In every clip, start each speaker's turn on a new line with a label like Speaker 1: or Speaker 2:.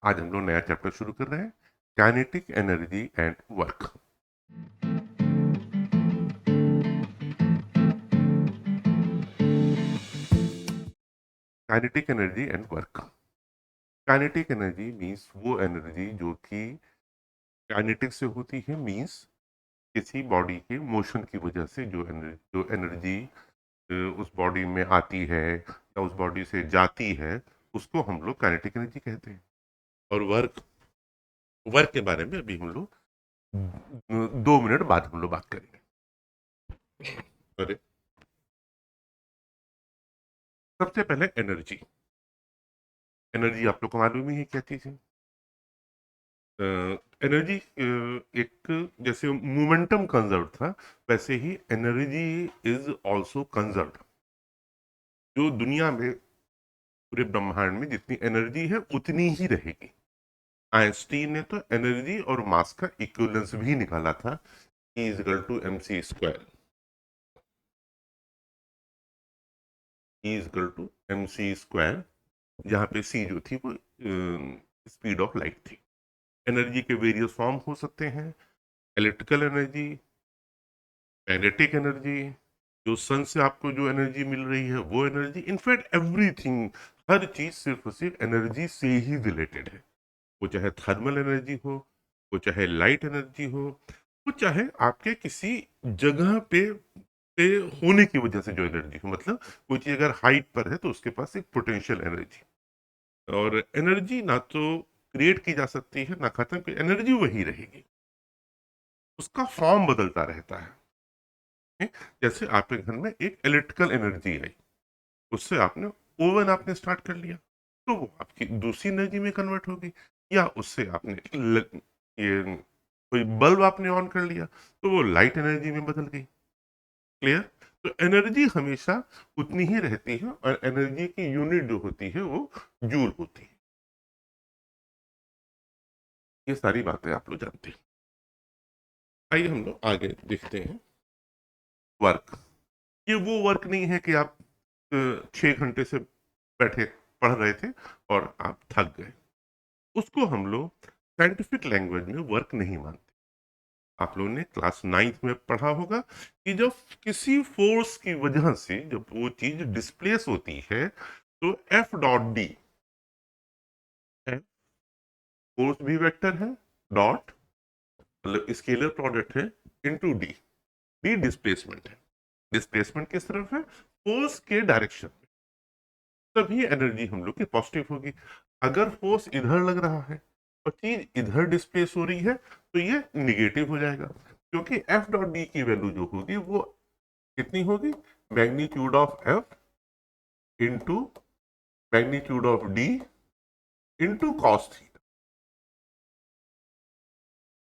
Speaker 1: आज हम लोग नया चैप्टर शुरू कर रहे हैं, kinetic energy and work. Kinetic energy and work. Kinetic energy means वो एनर्जी जो कि काइनेटिक से होती है, मीन्स किसी बॉडी के मोशन की वजह से जो एनर्जी उस बॉडी में आती है या उस बॉडी से जाती है, उसको हम लोग काइनेटिक एनर्जी कहते हैं। और वर्क, वर्क के बारे में अभी हम लोग 2 मिनट बाद हम लोग बात करेंगे। अरे, सबसे पहले एनर्जी। एनर्जी आप लोग को मालूम ही है क्या चीज है। एनर्जी एक, जैसे मोमेंटम कंजर्व था, वैसे ही एनर्जी इज आल्सो कंजर्व। जो दुनिया में, पूरे ब्रह्मांड में जितनी एनर्जी है उतनी ही रहेगी। आइंस्टीन ने तो एनर्जी और मास का इक्विवेलेंस भी निकाला था, E is equal to M C square. E is equal to M C square, जहाँ पे सी जो थी वो स्पीड ऑफ लाइट थी। एनर्जी के वेरियस फॉर्म हो सकते हैं, इलेक्ट्रिकल एनर्जी, काइनेटिक एनर्जी, जो सन से आपको जो एनर्जी मिल रही है वो एनर्जी, इनफैक्ट एवरीथिंग, हर चीज सिर्फ और सिर्फ एनर्जी से ही रिलेटेड है। वो चाहे थर्मल एनर्जी हो, वो चाहे लाइट एनर्जी हो, वो चाहे आपके किसी जगह पे होने की वजह से जो एनर्जी हो। मतलब कोई चीज अगर हाइट पर है तो उसके पास एक पोटेंशियल एनर्जी। और एनर्जी ना तो क्रिएट की जा सकती है ना खत्म की, एनर्जी वही रहेगी, उसका फॉर्म बदलता रहता है। जैसे आपके घर में एक इलेक्ट्रिकल एनर्जी आई, उससे आपने ओवन आपने स्टार्ट कर लिया, तो वो आपकी दूसरी एनर्जी में कन्वर्ट होगी। या उससे आपने ये कोई बल्ब आपने ऑन कर लिया, तो वो लाइट एनर्जी में बदल गई। क्लियर? तो एनर्जी हमेशा उतनी ही रहती है, और एनर्जी की यूनिट जो होती है वो जूल होती है। ये सारी बातें आप लोग जानते हैं। आइए हम लोग आगे देखते हैं। वर्क, ये वो वर्क नहीं है कि आप 6 घंटे से बैठे पढ़ रहे थे और आप थक गए। उसको हम लोग साइंटिफिक लैंग्वेज में वर्क नहीं मानते। आप लोगों ने क्लास 9th में पढ़ा होगा कि जब किसी फोर्स की वजह से जब वो चीज डिस्प्लेस होती है, तो एफ डॉट डी, फोर्स भी वेक्टर है, डॉट मतलब स्केलर प्रोडक्ट है, इनटू डी, डी डिस्प्लेसमेंट है। डिस्प्लेसमेंट किस तरफ है? फोर्स के डायरेक्शन में। तभी एनर्जी हम लोग की पॉजिटिव होगी। अगर फोर्स इधर लग रहा है और चीज इधर डिस्प्लेस हो रही है, तो ये निगेटिव हो जाएगा, क्योंकि एफ डॉट डी की वैल्यू जो होगी वो कितनी होगी? Magnitude of F into magnitude of D into cos theta.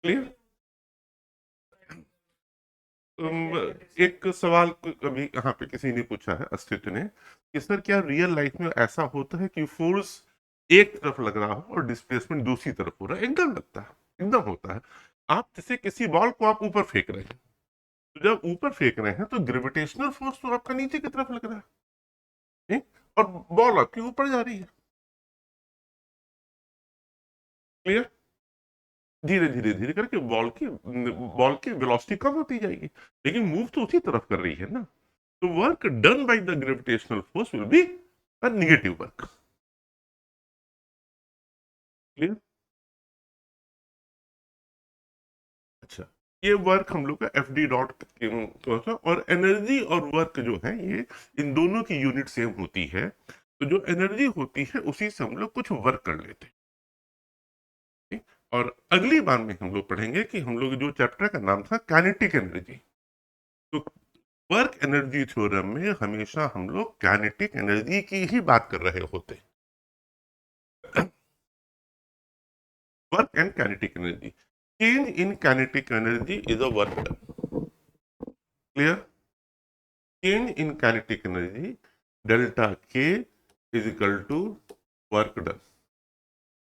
Speaker 1: Clear? एक सवाल अभी यहाँ पे किसी ने पूछा है, अस्तित्व ने, कि सर क्या रियल लाइफ में ऐसा होता है कि फोर्स एक तरफ लग रहा हो और डिस्प्लेसमेंट दूसरी तरफ हो रहा है? एकदम लगता है, एकदम होता है। आप जैसे किसी बॉल को आप ऊपर फेंक रहे हैं, तो जब ऊपर फेंक रहे हैं तो ग्रेविटेशनल फोर्स तो आपका नीचे की तरफ लग रहा है, ठीक? और बॉल आपकी ऊपर जा रही है। क्लियर? धीरे धीरे धीरे करके बॉल की वेलोसिटी कम होती जाएगी, लेकिन मूव तो उसी तरफ कर रही है ना। तो work done by the gravitational force will be a negative work. Clear? अच्छा, ये वर्क हम लोग का एफ डी डॉट था। और एनर्जी और वर्क जो है, ये इन दोनों की यूनिट सेम होती है। तो जो एनर्जी होती है उसी से हम लोग कुछ वर्क कर लेते हैं, ठीक? और अगली बार में हम लोग पढ़ेंगे कि हम लोग जो चैप्टर का नाम था काइनेटिक एनर्जी। तो वर्क एनर्जी थ्योरम में हमेशा हम लोग काइनेटिक एनर्जी की ही बात कर रहे होते हैं। Work and kinetic energy, change in kinetic energy is a work done. Clear? Change in kinetic energy, delta K is equal to work done.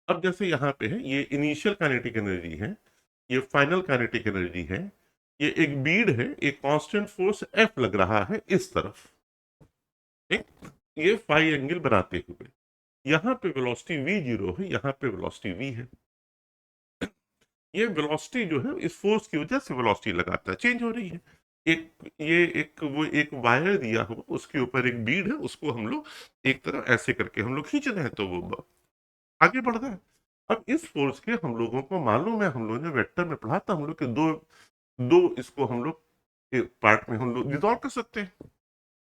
Speaker 1: अब जैसे यहाँ पे है, ये इनिशियल काइनेटिक एनर्जी है, ये फाइनल काइनेटिक एनर्जी है। ये एक बीड है, एक कांस्टेंट फोर्स एफ लग रहा है इस तरफ, ठीक? ये फाई एंगल बनाते हुए, यहाँ पे वेलोसिटी v जीरो है, यहाँ पे वेलोसिटी v है। ये वेलोसिटी जो है इस फोर्स की वजह से वेलोसिटी लगातार चेंज हो रही है। एक वायर दिया हो, उसके ऊपर एक बीड है, उसको हम लोग एक तरह ऐसे करके हम लोग खींच रहे हैं तो वो आगे बढ़ रहा है। अब इस फोर्स के हम लोगों को मालूम है, हम लोगों ने वेक्टर में पढ़ा था हम लोग के दो दो इसको हम लोग पार्ट में हम लोग रिजॉल्व कर सकते हैं।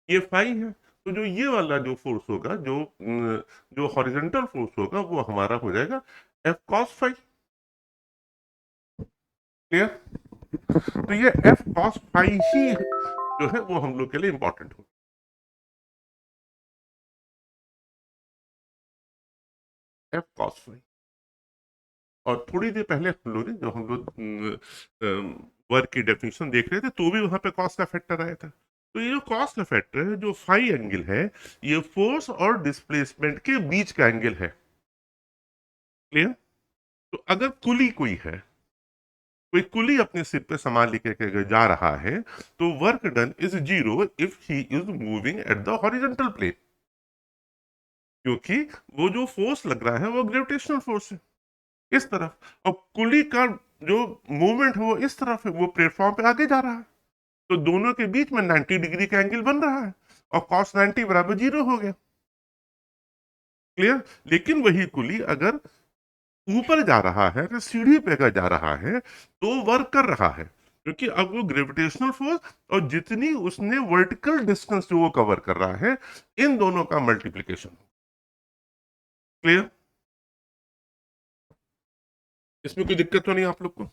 Speaker 1: ये फाई है, तो जो ये वाला जो फोर्स होगा, जो हॉरिजॉन्टल फोर्स होगा, वो हमारा हो जाएगा एफ कॉस फाई। क्लियर? तो ये एफ कॉस फाई ही जो है वो हम लोग के लिए इंपॉर्टेंट हो। F cos phi. और थोड़ी देर पहले हम लोग ने जो हम लोग वर्क की डेफिनेशन देख रहे थे, तो भी वहां पे कॉस का फैक्टर आया था। तो ये जो कॉस का फैक्टर है, जो फाई एंगल है, ये फोर्स और डिस्प्लेसमेंट के बीच का एंगल है। क्लियर? तो अगर कुली कोई कुली अपने सिर पे सामान लेके के अगर जा रहा है, तो work done is zero if he is moving at the horizontal plane, क्योंकि वो जो फोर्स लग रहा है वो ग्रेविटेशनल फोर्स है इस तरफ, और कुली का जो मूवमेंट है वो इस तरफ है, वो प्लेटफॉर्म पे आगे जा रहा है। तो दोनों के बीच में 90 डिग्री का एंगल बन रहा है, और कॉस 90 बराबर जीरो हो गया। क्लियर? लेकिन वही कुली अगर ऊपर जा रहा है, तो सीढ़ी पे अगर जा रहा है, तो वर्क कर रहा है, क्योंकि अब वो ग्रेविटेशनल फोर्स और जितनी उसने वर्टिकल डिस्टेंस जो वो कवर कर रहा है, इन दोनों का मल्टीप्लीकेशन। क्लियर? इसमें कोई दिक्कत तो नहीं आप लोग को?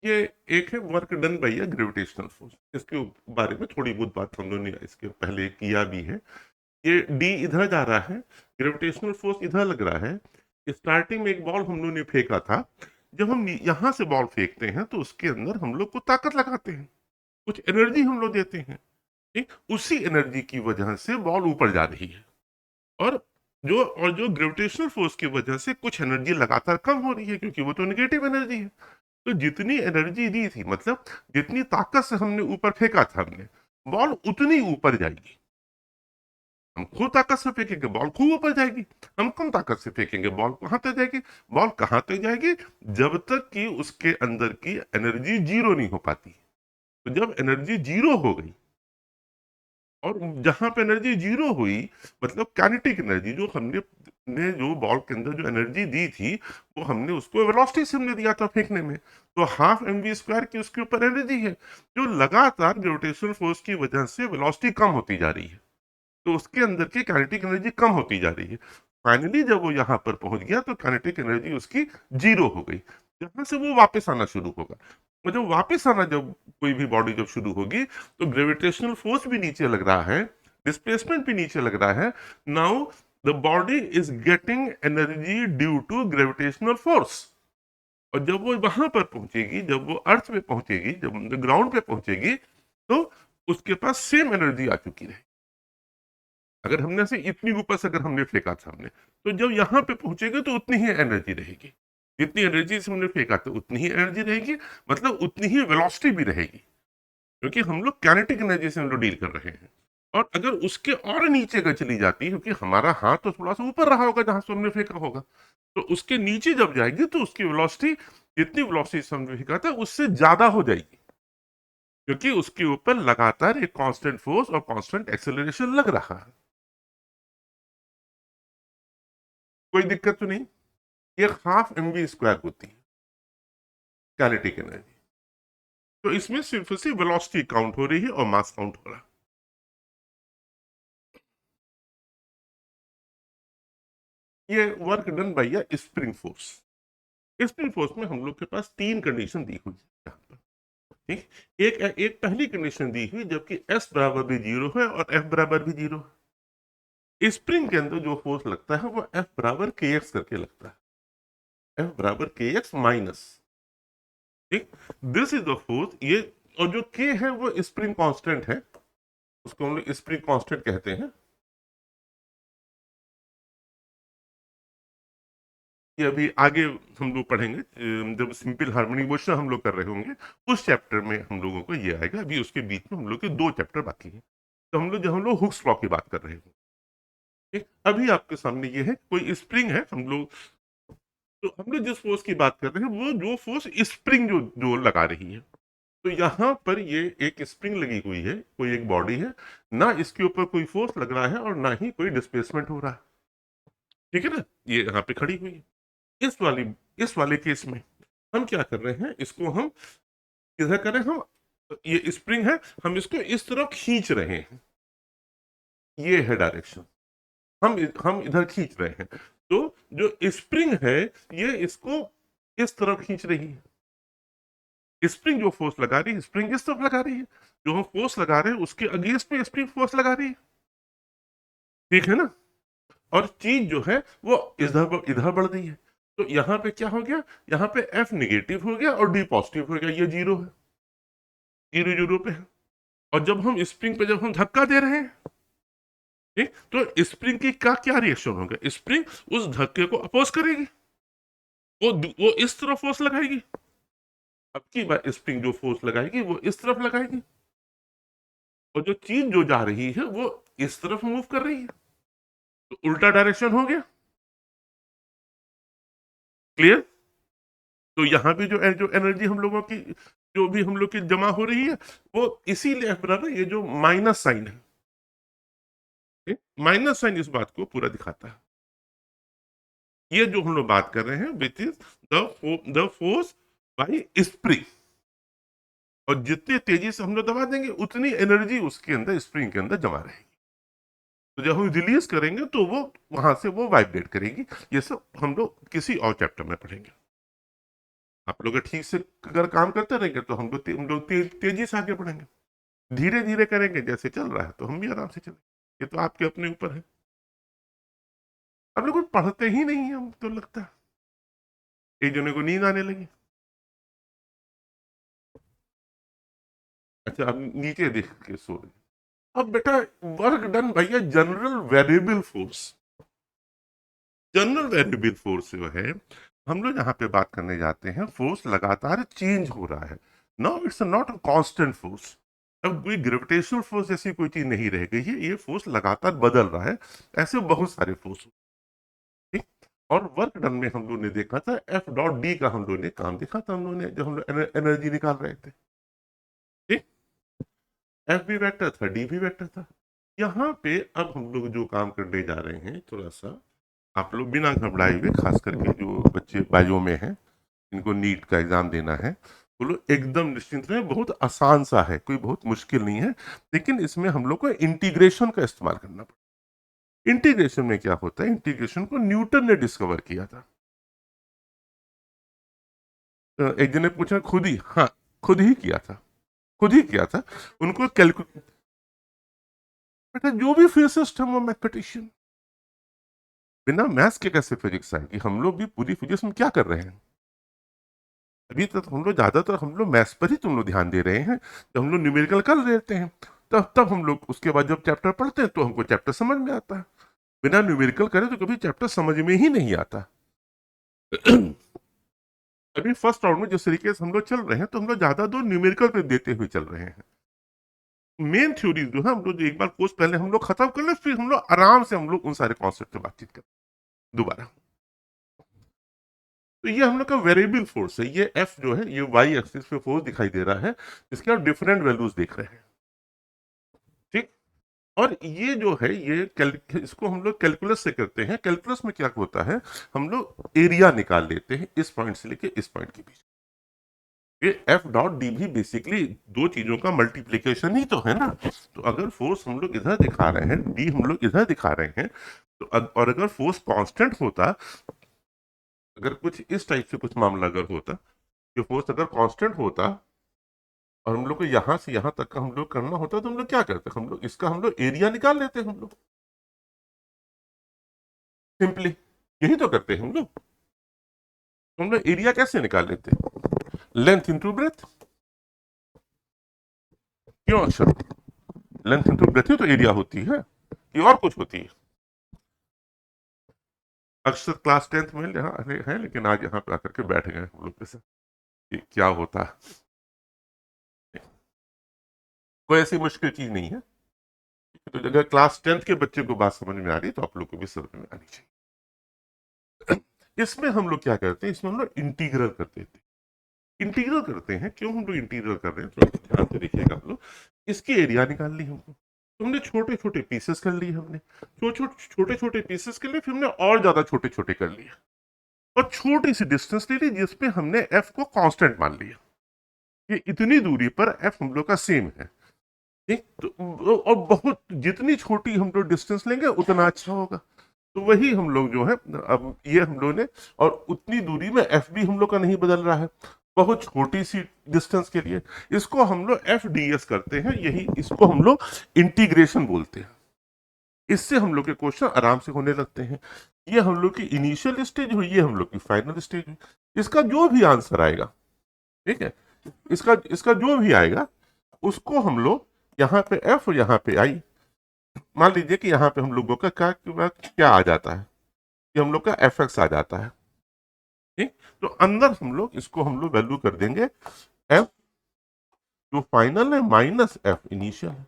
Speaker 1: ये एक है work done by a gravitational force, इसके बारे में थोड़ी बहुत बात हम लोगों ने इसके पहले किया भी है। ये डी इधर जा रहा है, ग्रेविटेशनल फोर्स इधर लग रहा है। स्टार्टिंग में एक बॉल हम लोगों ने फेंका था, जब हम यहां से बॉल फेंकते हैं तो उसके अंदर हम लोग को ताकत लगाते हैं, कुछ एनर्जी हम लोग देते हैं। ठीक, उसी एनर्जी की वजह से बॉल ऊपर जा रही है, और जो ग्रेविटेशनल फोर्स की वजह से कुछ एनर्जी लगातार कम हो रही है, क्योंकि वो तो नेगेटिव एनर्जी है। तो जितनी एनर्जी दी थी, मतलब जितनी ताकत से हमने ऊपर फेंका था हमने, बॉल उतनी ऊपर जाएगी। हम खूब ताकत से फेंकेंगे, बॉल खूब ऊपर जाएगी। हम कम ताकत से फेंकेंगे, बॉल कहां तक जाएगी? बॉल कहां तक जाएगी? जब तक कि उसके अंदर की एनर्जी जीरो नहीं हो पाती। तो जब एनर्जी जीरो हो गई, और जहां पे एनर्जी जीरो हुई, मतलब काइनेटिक एनर्जी जो हमने ने जो बॉल के अंदर जो एनर्जी दी थी, वो हमने उसको वेलोसिटी से हमने दिया था फेंकने में, तो हाफ एम वी स्क्वायर की उसके ऊपर एनर्जी है, जो लगातार ग्रेविटेशनल फोर्स की वजह से वेलोसिटी कम होती जा रही है। तो उसके अंदर की काइनेटिक एनर्जी कम होती जा रही है। फाइनली जब वो यहाँ पर पहुंच गया, तो काइनेटिक एनर्जी उसकी जीरो हो गई, जहां से वो वापस आना शुरू होगा। और जब वापस आना, जब कोई भी बॉडी जब शुरू होगी, तो ग्रेविटेशनल फोर्स भी नीचे लग रहा है, डिस्प्लेसमेंट भी नीचे लग रहा है। Now the body is getting energy due to gravitational force. और जब वो वहां पर पहुंचेगी, जब वो अर्थ पे पहुंचेगी, जब ग्राउंड पे पहुंचेगी, तो उसके पास सेम एनर्जी आ चुकी है। अगर हमने से इतनी ऊपर से अगर हमने फेंका था हमने, तो जब यहाँ पे पहुंचेगा तो उतनी ही एनर्जी रहेगी। जितनी एनर्जी से हमने फेंका था उतनी ही एनर्जी रहेगी, मतलब उतनी ही वेलोसिटी भी रहेगी, क्योंकि हम लोग काइनेटिक एनर्जी से हम लोग डील कर रहे हैं। और अगर उसके और नीचे अगर चली जाती है, क्योंकि हमारा हाथ तो थोड़ा सा ऊपर रहा होगा जहां से हमने फेंका होगा, तो उसके नीचे जब जाएगी तो उसकी वेलोसिटी, जितनी वेलोसिटी से हमने फेंका था उससे ज्यादा हो जाएगी, क्योंकि उसके ऊपर लगातार एक कांस्टेंट फोर्स और कांस्टेंट एक्सेलरेशन लग रहा है। कोई दिक्कत तो नहीं? ये हाफ एम वी स्क्वायर होती है काइनेटिक एनर्जी। तो इसमें सिर्फ सिर्फ वेलोसिटी काउंट हो रही है और मास काउंट हो रहा है। ये work done by a spring force. Spring force में हम लोग के पास तीन कंडीशन दी हुई है यहाँ पर। ठीक, एक एक पहली कंडीशन दी हुई, जबकि एस बराबर भी जीरो है और एफ बराबर भी जीरो है। स्प्रिंग के अंदर जो फोर्स लगता है वो एफ बराबर के एक्स करके लगता है, एफ बराबर के एक्स माइनस। ठीक, दिस इज द फोर्स। ये, और जो के है वो स्प्रिंग कांस्टेंट है, उसको हम लोग स्प्रिंग कांस्टेंट कहते हैं। ये अभी आगे हम लोग पढ़ेंगे, जब सिंपल हार्मोनी मोशन हम लोग कर रहे होंगे, उस चैप्टर में हम लोगों को ये आएगा। अभी उसके बीच में हम लोग के दो चैप्टर बाकी हैं। तो हम लोग हुक्स लॉ की बात कर रहे हैं। ठीक, अभी आपके सामने ये है, कोई स्प्रिंग है, हम लोग जिस फोर्स की बात कर रहे हैं वो जो फोर्स स्प्रिंग जो जो लगा रही है, तो यहाँ पर ये एक स्प्रिंग लगी हुई है, कोई एक बॉडी है, ना इसके ऊपर कोई फोर्स लग रहा है और ना ही कोई डिस्प्लेसमेंट हो रहा है। ठीक है ना, ये यहाँ पे खड़ी हुई है। इस वाले केस में हम क्या कर रहे हैं, इसको हम किधर कर रहे हैं, हम ये स्प्रिंग है, हम इसको इस तरफ खींच रहे हैं, ये है डायरेक्शन, हम इधर खींच रहे हैं। तो जो स्प्रिंग है ये इसको इस तरफ खींच रही है। स्प्रिंग जो फोर्स लगा रही है, स्प्रिंग इस तरफ लगा रही है, जो हम फोर्स लगा रहे हैं उसके अगेंस्ट में स्प्रिंग फोर्स लगा रही है। ठीक है ना, और चीज जो है वो इधर इधर बढ़ रही है। तो यहाँ पे क्या हो गया, यहाँ पे एफ निगेटिव हो गया और डी पॉजिटिव हो गया, ये जीरो है, जीरो जीरो पे है। और जब हम स्प्रिंग पे जब हम धक्का दे रहे हैं, ठीक, तो स्प्रिंग की का क्या रिएक्शन होगा, स्प्रिंग उस धक्के को अपोज करेगी, वो इस तरफ फोर्स लगाएगी। अब की बार स्प्रिंग जो फोर्स लगाएगी वो इस तरफ लगाएगी, और जो चीज जो जा रही है वो इस तरफ मूव कर रही है, तो उल्टा डायरेक्शन हो गया। क्लियर। तो यहाँ भी जो एनर्जी हम लोगों की, जो भी हम लोग की जमा हो रही है, वो इसीलिए बराबर, ये जो माइनस साइन है, माइनस साइन इस बात को पूरा दिखाता है। ये जो हम लोग बात कर रहे हैं which is the force by spring, और जितनी तेजी से हम लोग दबा देंगे उतनी एनर्जी उसके अंदर, स्प्रिंग के अंदर जमा रहेगी। तो जब हम रिलीज करेंगे तो वो वहां से वो वाइब्रेट करेगी। ये सब हम लोग किसी और चैप्टर में पढ़ेंगे। आप लोग ठीक से अगर काम करते रहेंगे तो हम लोग तेजी से आगे बढ़ेंगे। धीरे धीरे करेंगे जैसे चल रहा है तो हम भी आराम से चलेंगे। ये तो आपके अपने ऊपर है। आप लोग कुछ पढ़ते ही नहीं है, हम तो लगता है एक जने को नींद आने लगी। अच्छा, अब नीचे देख के सो रहे। अब बेटा वर्क डन भैया, general variable force, general variable force जो है हम लोग यहाँ पे बात करने जाते हैं, फोर्स लगातार चेंज हो रहा है। No, it's not a constant force. अब कोई ग्रेविटेशनल फोर्स जैसी कोई चीज नहीं रह गई है, ये फोर्स लगातार बदल रहा है। ऐसे बहुत सारे फोर्स, ठीक। और वर्क डन में हम लोग ने देखा था एफ डॉट डी का, हम लोग ने काम देखा था, हम लोग ने जब हम लोग एनर्जी निकाल रहे थे, ठीक। एफ भी वेक्टर था, डी भी वेक्टर था। यहाँ पे अब हम लोग जो काम करने जा रहे हैं, थोड़ा सा आप लोग बिना घबराए हुए, खास करके जो बच्चे बायो में हैं, इनको नीट का एग्जाम देना है, वो लोग एकदम निश्चिंत रहे। बहुत आसान सा है, कोई बहुत मुश्किल नहीं है, लेकिन इसमें हम लोग को इंटीग्रेशन का इस्तेमाल करना पड़ेगा। इंटीग्रेशन में क्या होता है, इंटीग्रेशन को न्यूटन ने डिस्कवर किया था। एक जन ने पूछा, खुद ही, हाँ, खुद ही किया था, खुद ही किया था। उनको कैलकुलेट, बेटा जो भी फिजिसिस्ट है वो मैथमेटिशियन, बिना मैथ्स के कैसे फिजिक्स आएगी। हम लोग भी पूरी फिजिक्स में क्या कर रहे हैं, अभी तक हम लोग ज्यादातर हम लोग मैथ्स पर ही तुम लोग ध्यान दे रहे हैं। जब हम लोग न्यूमेरिकल कर लेते हैं तब हम लोग उसके बाद जब चैप्टर पढ़ते हैं तो हमको चैप्टर समझ में आता है। बिना न्यूमेरिकल करे तो कभी चैप्टर समझ में ही नहीं आता। अभी फर्स्ट राउंड में जिस तरीके से हम लोग चल रहे हैं, तो हम लोग ज्यादा दो न्यूमेरिकल पे देते हुए चल रहे हैं। मेन थ्योरी जो है हम लोग एक बार कोर्स पहले हम लोग खत्म कर ले, फिर हम लोग आराम से हम लोग उन सारे कॉन्सेप्ट पे बातचीत करें दोबारा। तो ये हम लोग का वेरिएबल फोर्स है, ये एफ जो है, ये वाई एक्सिस पे फोर्स दिखाई दे रहा है, इसके आप डिफरेंट वैल्यूज देख रहे हैं, ठीक। और ये जो है ये इसको हम लोग कैलकुलस से करते हैं। कैलकुलस में क्या होता है, हम लोग एरिया निकाल लेते हैं इस पॉइंट से लेके इस पॉइंट के बीच। ये एफ डॉट डी भी बेसिकली दो चीजों का मल्टीप्लीकेशन ही तो है ना। तो अगर फोर्स हम लोग इधर दिखा रहे हैं, डी हम लोग इधर दिखा रहे हैं, तो और अगर फोर्स कांस्टेंट होता, अगर कुछ इस टाइप से कुछ मामला अगर होता, कि फोर्स अगर कांस्टेंट होता और हम लोग को यहां से यहां तक का हम लोग करना होता, तो हम लोग क्या करते, हम लोग इसका हम लोग एरिया निकाल लेते, हम लोग सिंपली यही तो करते हैं हम लोग। तो हम लोग एरिया कैसे निकाल लेते हैं, लेंथ इंटू ब्रेथ, क्यों अक्षर, लेंथ इंटू ब्रेथ ही तो एरिया होती है, कि और कुछ होती है। अक्सर क्लास 10th में है, लेकिन आज यहाँ पे आकर के बैठ गए हम लोग के साथ, कि क्या होता है। कोई ऐसी मुश्किल चीज नहीं है, तो अगर क्लास 10th के बच्चे को बात समझ में आ रही है तो आप लोग को भी समझ में आनी चाहिए। इसमें हम लोग क्या करते हैं, इसमें हम लोग इंटीग्रल कर देते हैं। इंटीग्रल करते हैं, क्यों हम लोग इंटीग्रल कर रहे हैं तो ध्यान से देखिएगा आप लोग। इसकी एरिया निकाल ली हमको, तो हमने छोटे छोटे पीसेस कर लिए, हमने छोटे छोटे पीसेस कर लिए, फिर हमने और ज्यादा छोटे छोटे कर लिए और छोटी सी डिस्टेंस ले ली जिसपे हमने एफ को कांस्टेंट मान लिया कि इतनी दूरी पर एफ हम लोग का सेम है। ठीक, तो और बहुत जितनी छोटी हम लोग डिस्टेंस लेंगे उतना अच्छा होगा। तो वही हम लोग जो है, अब ये हम लोग ने, और उतनी दूरी में एफ भी हम लोग का नहीं बदल रहा है, बहुत छोटी सी डिस्टेंस के लिए इसको हम लोग एफ डी एस करते हैं, यही इसको हम लोग इंटीग्रेशन बोलते हैं। इससे हम लोग के क्वेश्चन आराम से होने लगते हैं। ये हम लोग की इनिशियल स्टेज हुई, ये हम लोग की फाइनल स्टेज हुई। इसका जो भी आंसर आएगा, ठीक है, इसका इसका जो भी आएगा उसको हम लोग यहाँ पे एफ और यहाँ पे आई, मान लीजिए कि यहाँ पे हम लोगों का क्या आ जाता है, कि हम लोग का एफ एक्स आ जाता है। ठीक, तो अंदर हम लोग वैल्यू कर देंगे एफ जो फाइनल है माइनस एफ इनिशियल है।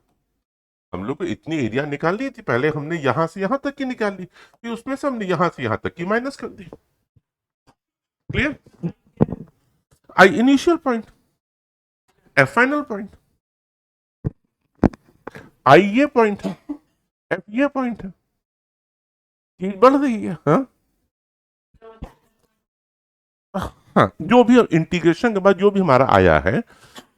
Speaker 1: हम लोग को इतनी एरिया निकालनी थी, पहले हमने यहां से यहां तक की निकाल ली, फिर उसमें से हमने यहां से यहां तक की माइनस कर दी। Clear? I initial point, F final point, I ये पॉइंट है, एफ ये पॉइंट है। चीज बढ़ रही है। हाँ हाँ, जो भी इंटीग्रेशन के बाद जो भी हमारा आया है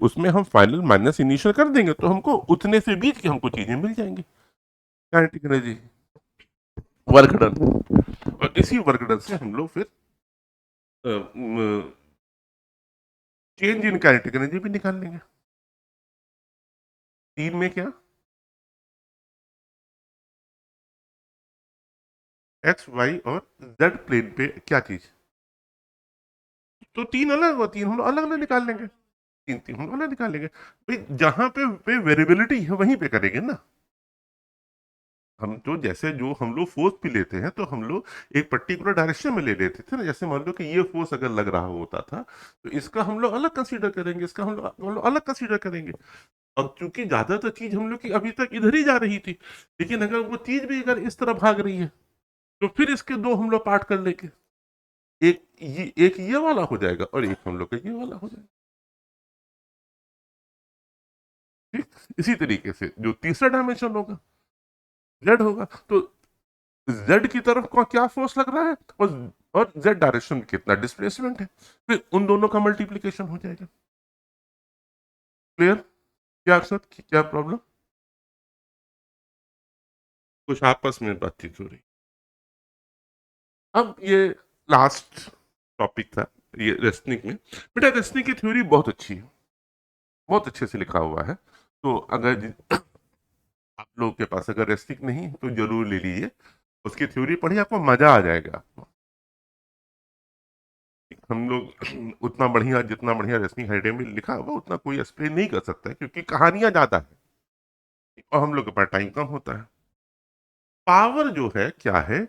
Speaker 1: उसमें हम फाइनल माइनस इनिशियल कर देंगे तो हमको उतने से बीच की हमको चीजें मिल जाएंगी। काइनेटिक एनर्जी, वर्क डन, और इसी वर्क डन से हम लोग फिर चेंज इन काइनेटिक एनर्जी भी निकाल लेंगे। तीन में क्या, एक्स वाई और जेड प्लेन पे क्या चीज, तो तीन अलग और तीन हम लोग अलग अलग निकाल लेंगे। तीन तीन हम लोग अलग निकाल लेंगे भाई, जहां पे वेरिएबिलिटी है वहीं पे करेंगे ना। हम तो जैसे जो हम लोग फोर्स भी लेते हैं तो हम लोग एक पर्टिकुलर डायरेक्शन में ले लेते थे ना, जैसे मान लो कि ये फोर्स अगर लग रहा होता था तो इसका हम लोग अलग कंसीडर करेंगे, इसका हम लोग अलग कंसीडर करेंगे। अब चूंकि ज्यादातर चीज हम लोग की अभी तक इधर ही जा रही थी, लेकिन अगर वो चीज भी अगर इस तरह भाग रही है तो फिर इसके दो हम लोग पार्ट कर लेंगे, एक ये वाला हो जाएगा और एक हम लोग का ये वाला हो जाएगा। ठीक, इसी तरीके से जो तीसरा डायमेंशन होगा जेड होगा, तो जेड की तरफ का क्या फोर्स लग रहा है और जेड डायरेक्शन में कितना डिस्प्लेसमेंट है, फिर उन दोनों का मल्टीप्लीकेशन हो जाएगा। क्लियर? क्या अक्सर क्या प्रॉब्लम, कुछ आपस में बातचीत हो रही। अब ये लास्ट टॉपिक था ये रेसनिंग में। बेटा रेसनिंग की थ्योरी बहुत अच्छी है, बहुत अच्छे से लिखा हुआ है, तो अगर आप लोगों के पास अगर रेसनिंग नहीं है तो जरूर ले लीजिए, उसकी थ्योरी पढ़िए, आपको मजा आ जाएगा आपको। हम लोग उतना बढ़िया, जितना बढ़िया रेसनिंग हेडे में लिखा हुआ उतना कोई एक्सप्लेन नहीं कर सकता है क्योंकि कहानियां ज्यादा है और हम लोग के पास टाइम कम होता है। पावर जो है क्या है,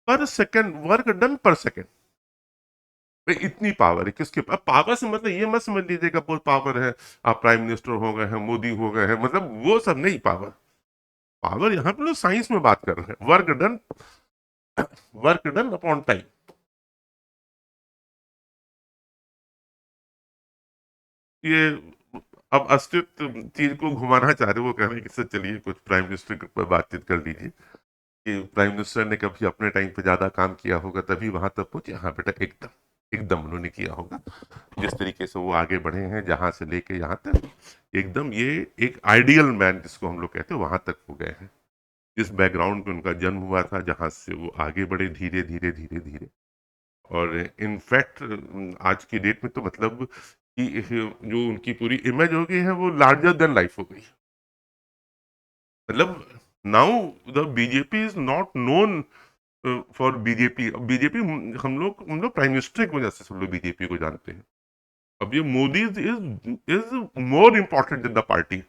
Speaker 1: पर सेकंड वर्क डन पर सेकंड, इतनी पावर है किसके पास। पावर से मतलब ये मत समझ लीजिएगा बहुत पावर है, आप प्राइम मिनिस्टर हो गए हैं, मोदी हो गए हैं, मतलब वो सब नहीं पावर। पावर यहाँ पे लोग साइंस में बात कर रहे हैं, वर्क डन अपॉन टाइम। ये अब अस्तित्व चीज को घुमाना चाह रहे, वो कह रहे हैं कि सर चलिए कुछ प्राइम मिनिस्टर पर बातचीत कर लीजिए कि प्राइम मिनिस्टर ने कभी अपने टाइम पे ज्यादा काम किया होगा तभी वहां तक पहुंचे। हाँ बेटा, एकदम एकदम उन्होंने किया होगा, जिस तरीके से वो आगे बढ़े हैं जहां से लेके यहाँ तक, एकदम ये एक आइडियल मैन जिसको हम लोग कहते हैं वहां तक हो गए हैं, जिस बैकग्राउंड में उनका जन्म हुआ था, जहां से वो आगे बढ़े धीरे धीरे धीरे धीरे। और इनफैक्ट आज की डेट में तो मतलब कि जो उनकी पूरी इमेज हो गई है वो लार्जर देन लाइफ हो गई। मतलब now the BJP is not known for BJP. BJP हम लोग प्राइम मिनिस्टर की वजह से सब लोग बीजेपी को जानते हैं। अब ये Modi is more important in the party.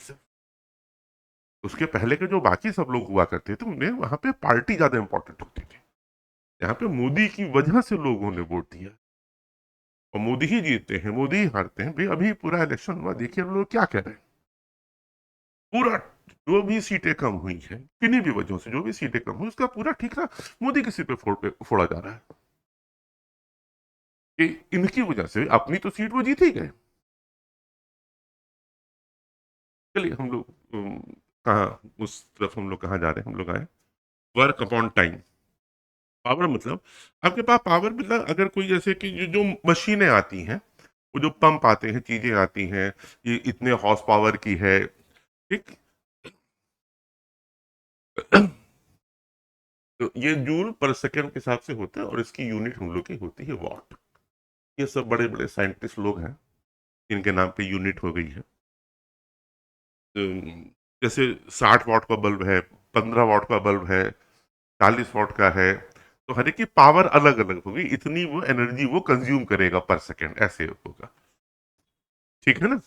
Speaker 1: उसके पहले के जो बाकी सब लोग हुआ करते थे उन्हें वहां पे पार्टी ज्यादा इंपॉर्टेंट होती थी। यहाँ पे मोदी की वजह से लोगों ने वोट दिया और मोदी ही जीतते हैं, मोदी ही हारते हैं। भाई अभी पूरा इलेक्शन हुआ, देखिए लोग क्या कह रहे हैं, पूरा जो भी सीटें कम हुई हैं, किन्हीं भी वजहों से जो भी सीटें कम हुई, उसका पूरा ठीक रहा, मोदी के सिर पे फोड़ा जा रहा है कि इनकी वजह से अपनी तो सीट वो जीत ही गए। चलिए हम लोग कहाँ उस तरफ हम लोग कहाँ जा रहे हैं, हम लोग आए वर्क अपॉन टाइम। पावर मतलब आपके पास पावर मतलब अगर कोई जैसे कि जो मशीनें आती हैं, वो जो पंप आते हैं, चीजें आती हैं, ये इतने हॉर्स पावर की है, ठीक। तो ये जूल पर सेकंड के हिसाब से होता है और इसकी यूनिट हम लोग की होती है वॉट। ये सब बड़े बड़े साइंटिस्ट लोग हैं जिनके नाम पे यूनिट हो गई है। तो जैसे 60 वाट का बल्ब है, 15 वाट का बल्ब है, 40 वाट का है, तो हर एक की पावर अलग अलग होगी, इतनी वो एनर्जी वो कंज्यूम करेगा पर सेकंड, ऐसे होगा। ठीक है ना।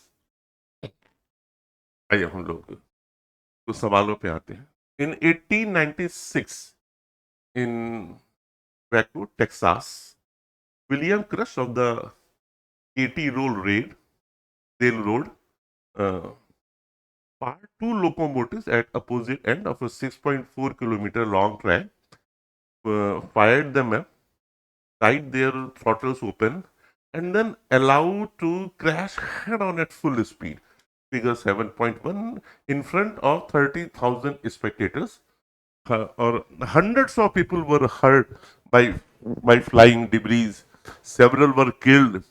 Speaker 1: आइए हम लोग कुछ सवालों पे आते हैं। In 1896 in Waco Texas, William Crush of the Katy railroad fired two locomotives at opposite end of a 6.4 kilometer long track, fired them up, tied their throttles open, and then allowed to crash head-on at full speed. Figure 7.1 in front of 30,000 spectators, or hundreds of people were hurt by flying debris. Several were killed.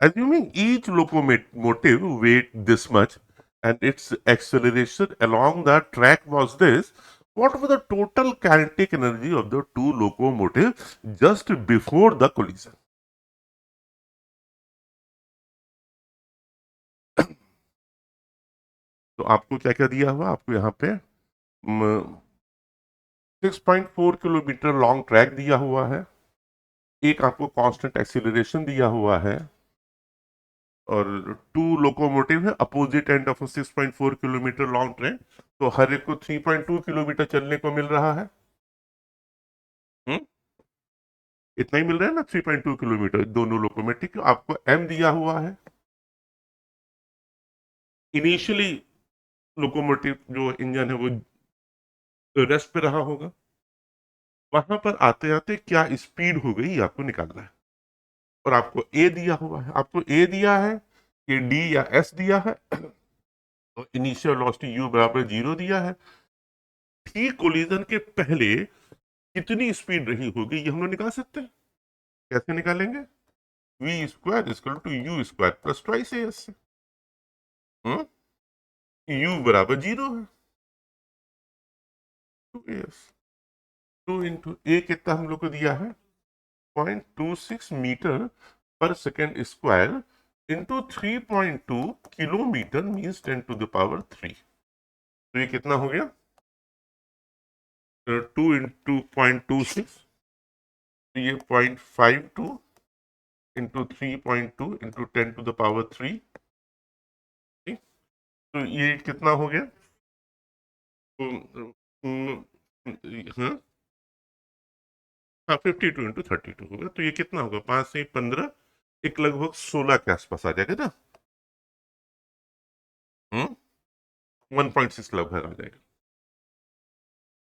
Speaker 1: Assuming each locomotive weighed this much and its acceleration along the track was this, what was the total kinetic energy of the two locomotives just before the collision? तो आपको क्या क्या दिया हुआ, आपको यहाँ पे 6.4 kilometre long track दिया हुआ है, एक आपको कांस्टेंट एक्सीलरेशन दिया हुआ है, और टू लोकोमोटिव है opposite end of 6.4 kilometre long train, तो हर एक को 3.2 किलोमीटर चलने को मिल रहा है। हुँ? इतना ही मिल रहा है ना, 3.2 किलोमीटर दोनों लोकोमोटिव। आपको एम दिया हुआ है। इनिशियली लोकोमोटिव जो इंजन है वो रेस्ट पे रहा होगा, वहां पर आते आते क्या स्पीड हो गई आपको निकालना है। और आपको ए दिया हुआ है, आपको ए दिया है कि डी या एस दिया है, और इनिशियल वेलोसिटी यू बराबर 0 दिया है। ठीक कोलिजन के पहले कितनी स्पीड रही होगी ये हम लोग निकाल सकते हैं। कैसे निकालेंगे? V square equal to U square plus twice S. U बराबर 0 है, 2 एस। 2 इंटू ए कितना हम लोग को दिया है, 0.26 metre per second square into 3.2 kilometre means 10 to the power 3। तो ये कितना हो गया, 2 इंटू 0.26, तो ये 0.52 into 3.2 into 10 to the power 3। तो ये कितना हो गया, तो हाँ हाँ 52 इंटू 32 होगा। तो ये कितना होगा, 5 से 15, एक लगभग 16 के आसपास आ जाएगा ना। 1.6 लगभग आ जाएगा।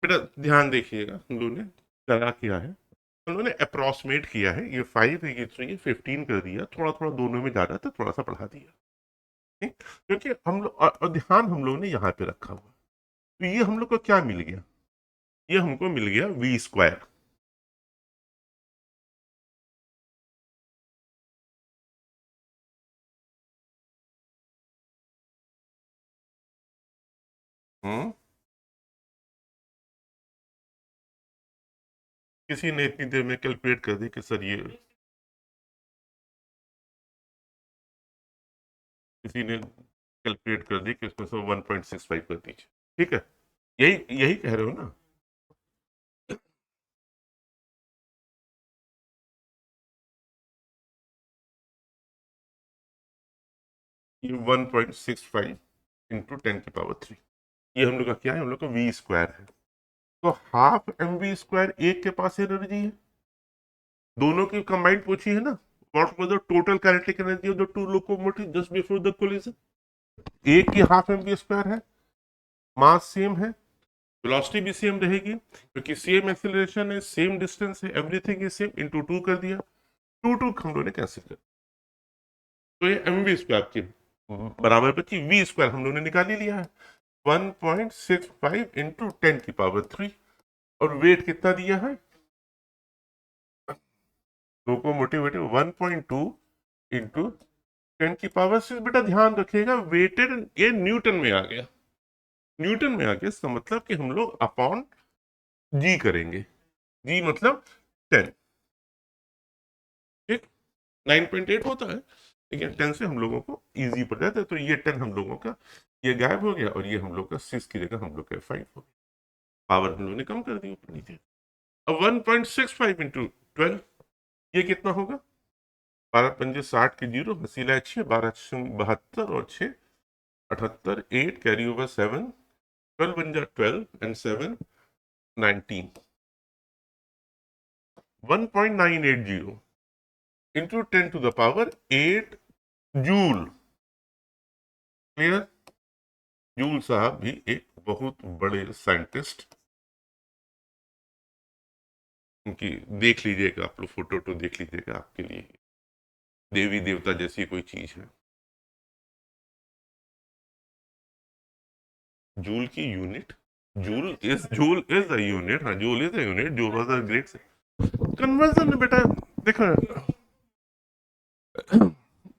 Speaker 1: बेटा ध्यान देखिएगा, हम लोगों ने क्या किया है, हम लोगों ने अप्रोक्सीमेट किया है। ये 5 है, ये 3 है, 15 कर दिया, थोड़ा थोड़ा दोनों में ज्यादा था, थोड़ा सा बढ़ा दिया। ठीक, क्योंकि हम लोग और ध्यान हम लोगों ने यहाँ पे रखा हुआ। तो ये हम लोग को क्या मिल गया, ये हमको मिल गया वी स्क्वायर। हम्म किसी ने इतनी देर में कैलकुलेट कर दी कि सर ये, किसी ने कैलकुलेट कर दी कि इसमें से 1.65 कर दीजिए। ठीक है, यही यही कह रहे हो ना। ये 1.65 इंटू 10 की पावर 3, ये हम लोग का क्या है, हम लोग का वी स्क्वायर है। तो हाफ एम वी स्क्वायर एक के पास एनर्जी है, दोनों की कंबाइंड पूछी है ना। What was the total kinetic energy of the two locomotive just before the collision, एक की हाफ एम वी स्क्वायर है, मास सेम है, वेलोसिटी भी सेम रहेगी, क्योंकि सेम एक्सेलरेशन है, सेम डिस्टेंस है, एवरीथिंग इज सेम, इंटू 2 कर दिया, 2 हम लोगों ने कैंसिल कर, तो ये एम वी स्क्वायर की बराबर बची, वी स्क्वायर हम लोगों ने निकाल ही लिया है, 1.65 इंटू 10⁻³ और वेट कितना दिया है, लोकोमोटिव वेट 1.2 इंटू 10⁻⁶। बेटा ध्यान रखिएगा वेटेड ये न्यूटन में आ गया, न्यूटन में आ गया, इसका मतलब कि हम लोग अपॉन जी करेंगे, जी मतलब 10, ठीक, 9.8 होता है, लेकिन 10 से हम लोगों को इजी पड़ जाता है, तो ये 10 हम लोगों का ये गायब हो गया, और ये हम लोग का 6 की जगह हम लोग का 5 हो गया, पावर हम लोग ने कम कर दी ऊपर नीचे। अब 1.65 इंटू 12 ये कितना होगा, 12×5 = 60 के जीरो, हसीला 6, 12×72 और 6 78, 8 कैरी ओवर 7, 12 बन जा 12 and 7 19, 1.980 into 10⁸8 joule. Clear? Joule साहब भी एक बहुत बड़े साइंटिस्ट, उनकी देख लीजिएगा आप लोग, फोटो तो देख लीजिएगा, आपके लिए देवी देवता जैसी कोई चीज है। जूल की unit, joule is a unit, हाँ joule is a unit, joule was a great conversion में। बेटा देखो,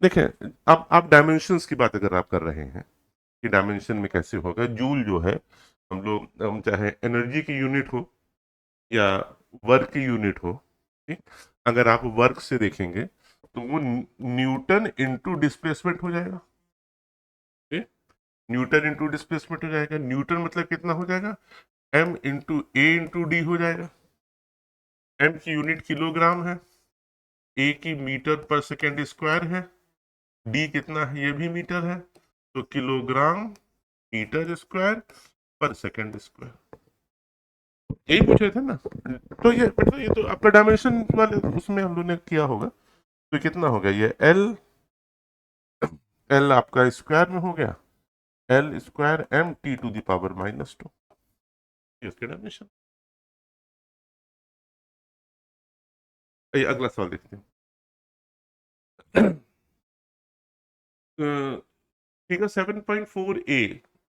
Speaker 1: देखें, आप डायमेंशंस की बात अगर आप कर रहे हैं कि डायमेंशन में कैसे होगा, जूल जो है हम चाहे एनर्जी की यूनिट हो या वर्क की यूनिट हो, ठीक, अगर आप वर्क से देखेंगे तो वो न्यूटन इंटू डिस्प्लेसमेंट हो जाएगा, ठीक, न्यूटन इंटू डिस्प्लेसमेंट हो जाएगा, न्यूटन मतलब कितना हो जाएगा, एम इंटू ए इंटू डी हो जाएगा, एम की यूनिट किलोग्राम है, ए की मीटर पर सेकेंड स्क्वायर है, डी कितना है ये भी मीटर है, तो किलोग्राम मीटर स्क्वायर पर सेकेंड स्क्वायर, यही पूछ रहे थे ना। तो ये तो आपका डायमेंशन वाले उसमें हम लोग ने किया होगा, तो कितना हो गया ये एल, एल आपका स्क्वायर में हो गया, L square M T to the power -2, इसके डायमेंशन। अगला सवाल देखते हैं। फिगर 7.4a,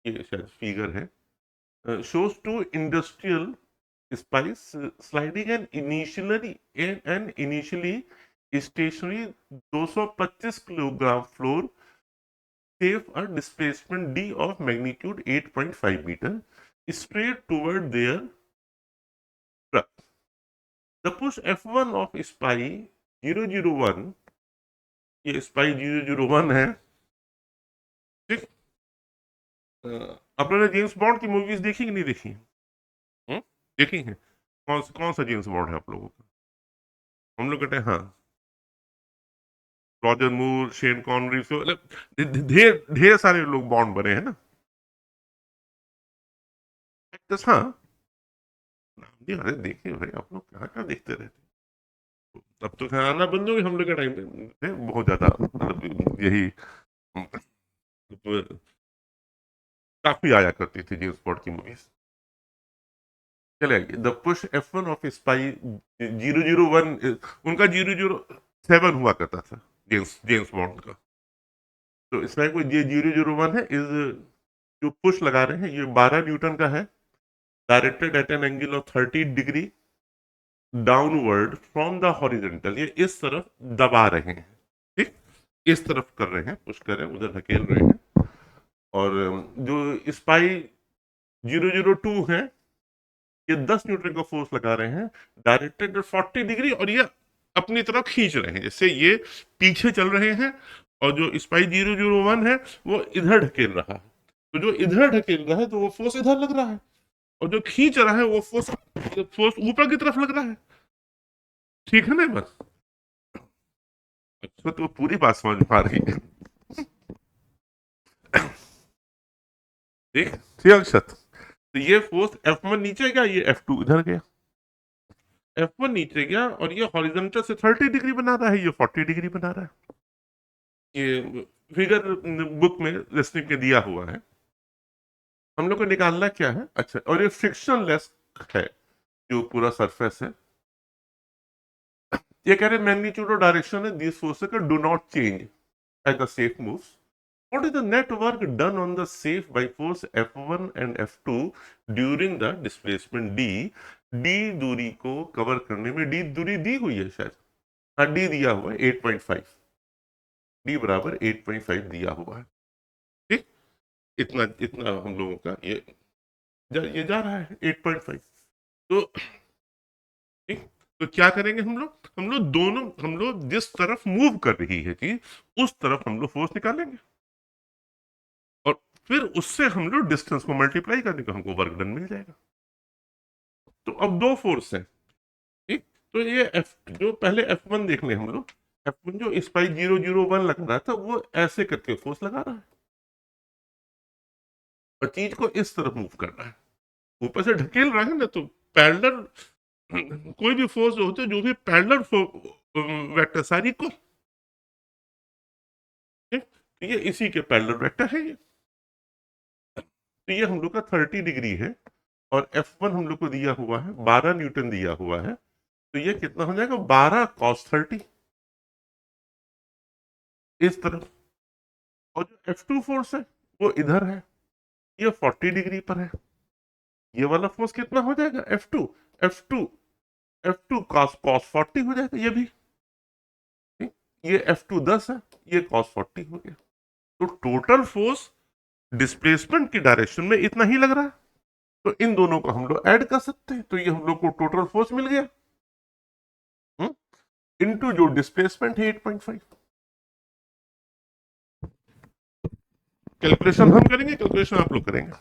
Speaker 1: ये शायद फिगर है, shows two industrial spice sliding an initially stationary 225 kilogram floor save a displacement d of magnitude 8.5 meter straight toward their truck. The push F1 of spy 001, ये spy 001 है, ठीक, आप लोगों ने जेम्स बॉन्ड की मूवीज देखी कि नहीं देखी? देखी है? कौन सा जेम्स बॉन्ड है आप लोगों का? हम लोग कहते हैं हाँ, रॉजर मूर, शेन कॉनरी, मतलब ढेर ढेर सारे लोग बॉन्ड बने हैं ना, एक्टर्स, हाँ, नाम दिया, अरे देखिए भाई आप लोग कहाँ कहाँ देखते रहते, अब तो खाना बंद हो गया, हम लोग के टाइम पे बहुत ज्यादा, मतलब यही काफी आया करती थी जेम्स बॉन्ड की मूवीज। चले आइए, the push F1 of spy 001, उनका 007 हुआ करता था, जेम्स बॉन्ड का, तो इसमें कोई ये 001 है, इस जो पुश लगा रहे हैं ये 12 न्यूटन का है, directed eight an angle of 30 degree downward from the horizontal, ये इस तरफ दबा रहे हैं, ठीक, इस तरफ कर रहे हैं, पुश कर रहे हैं, उधर धकेल रहे हैं, और जो स्पाई 002 है ये 10 न्यूटन का फोर्स लगा रहे हैं डायरेक्टेड 40 डिग्री, और ये अपनी तरफ खींच रहे हैं, जैसे ये पीछे चल रहे हैं, और जो स्पाई 001 है वो इधर ढकेल रहा है, तो जो इधर ढकेल रहा है तो वो फोर्स इधर लग रहा है, और जो खींच रहा है वो फोर्स फोर्स ऊपर की तरफ लग रहा है, ठीक है ना बस? अच्छा, तो पूरी बात समझ में आ रही है, ठीक, ठीक अक्षत, तो ये फोर्स F1 नीचे गया, ये F2 इधर गया, F1 नीचे गया, और ये हॉरिजॉन्टल से 30 डिग्री बना रहा है, ये 40 डिग्री बना रहा है, ये फिगर बुक में रेसनिक में दिया हुआ है, हम लोग को निकालना क्या है? अच्छा, और ये फ्रिक्शनलेस है जो पूरा सरफेस है। ये कह रहे मैग्नीट्यूड और डायरेक्शन है दिस फोर्स का do not change as the shape moves. What is the net work done on the safe by force F1 and F2 during the displacement D? D दूरी को cover करने में, D दूरी दी हुई है शायद, हाँ D दिया हुआ है 8.5, D बराबर 8.5 दिया हुआ है। ठीक, इतना इतना हम लोगों का ये जा रहा है 8.5। तो ठीक, तो क्या करेंगे हम लोग दोनों, हम लोग जिस तरफ मूव कर रही है चीज उस तरफ हम लोग फोर्स निकालेंगे, और फिर उससे हम लोग डिस्टेंस को मल्टीप्लाई करने का हमको वर्क डन मिल जाएगा। तो अब दो फोर्स है। ठीक, तो ये एफ जो पहले F1 देख ले हम लोग, F1 जो स्पाइक 001 लग रहा था वो ऐसे करके फोर्स लगा रहा है, और चीज को इस तरफ मूव कर रहा है, ऊपर से ढकेल रहा है ना। तो पैरेलल कोई भी फोर्स जो होते हैं, जो भी पैरेलल वेक्टर सारी को, ठीक, तो ये इसी के पैरेलल वेक्टर है ये। तो ये हम लोग का 30 डिग्री है, और F1 हम लोग को दिया हुआ है 12 न्यूटन दिया हुआ है। तो ये कितना हो जाएगा? 12 cos 30 इस तरफ। और जो F2 फोर्स है वो इधर है, ये 40 डिग्री पर है। ये वाला फोर्स कितना हो जाएगा? F2 F2 F2 cos 40 हो जाएगा ये भी। ठीक? ये F2 10 है, ये cos 40 हो गया। तो टोटल फोर्स डिस्प्लेसमेंट की डायरेक्शन में इतना ही लग रहा है। तो इन दोनों को हम लोग ऐड कर सकते हैं, तो ये हम लोग को टोटल फोर्स मिल गया इनटू जो डिस्प्लेसमेंट है 8.5। कैलकुलेशन हम करेंगे, कैलकुलेशन आप लोग करेंगे?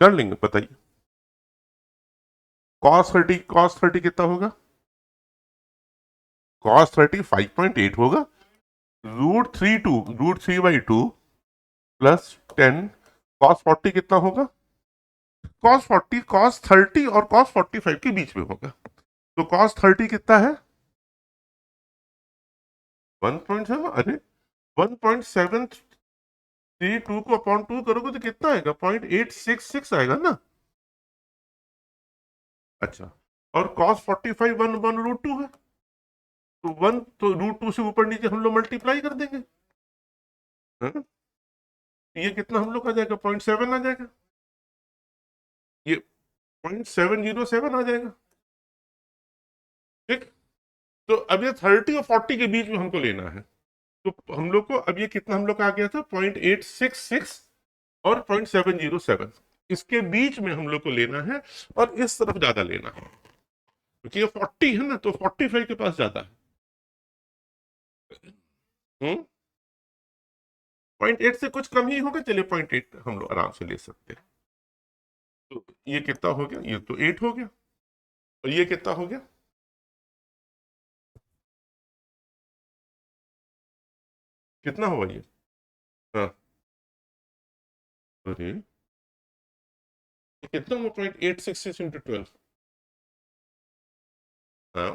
Speaker 1: कर लेंगे, बताइए। cos 30 कितना होगा? cos 30 5.8 होगा। √3 प्लस 10 cos 40 कितना होगा? cos 30 और cos 45 के बीच में होगा। तो cos 30 कितना है? 1.7। अरे 1.732 को अपॉन 2 करोगे तो कितना आएगा? 0.866 आएगा ना। अच्छा, और cos 45 1/√2 है, तो 1 तो √2 से ऊपर नीचे हम लोग मल्टीप्लाई कर देंगे, है ना। ये कितना हम लोग आ जाएगा? 0.7 आ जाएगा, ये 0.707 आ जाएगा। ठीक, तो अब ये 30 और 40 के बीच में हमको लेना है। तो हम लोग को अब ये कितना हम लोग का आ गया था? 0.866 और 0.707, इसके बीच में हम लोग को लेना है, और इस तरफ ज्यादा लेना है, क्योंकि ये 40 है ना, तो 45 के पास ज्यादा है। 0.8 से कुछ कम ही होगा, चलिए 0.8 हम लोग आराम से ले सकते हैं। तो ये कितना हो गया? ये तो 8 हो गया, और ये कितना हो गया? कितना हुआ ये? हाँ, अरे ये कितना हुआ? 0.866 इंटू 12। हाँ,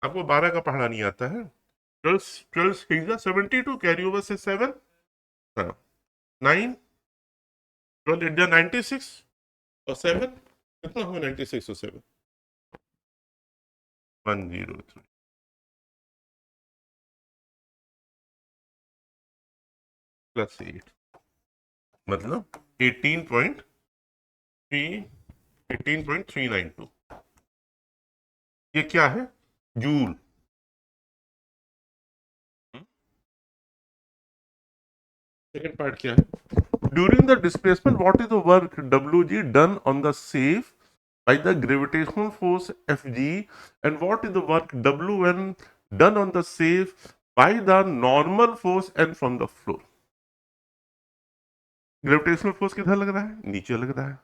Speaker 1: आपको 12 का पढ़ना नहीं आता है? 12 12 72, कैरी ओवर से 7, हाँ 9, 12 8 96, और 7 कितना हुआ? 96 और 7 103 प्लस 8, मतलब 18.392। ये क्या है? जूल। सेकंड पार्ट क्या है? During the displacement what is the work WG done on the safe by the gravitational force Fg, and what is the work Wn done on the safe by the normal force N from the floor? Gravitational force किधर लग रहा है? नीचे लग रहा है।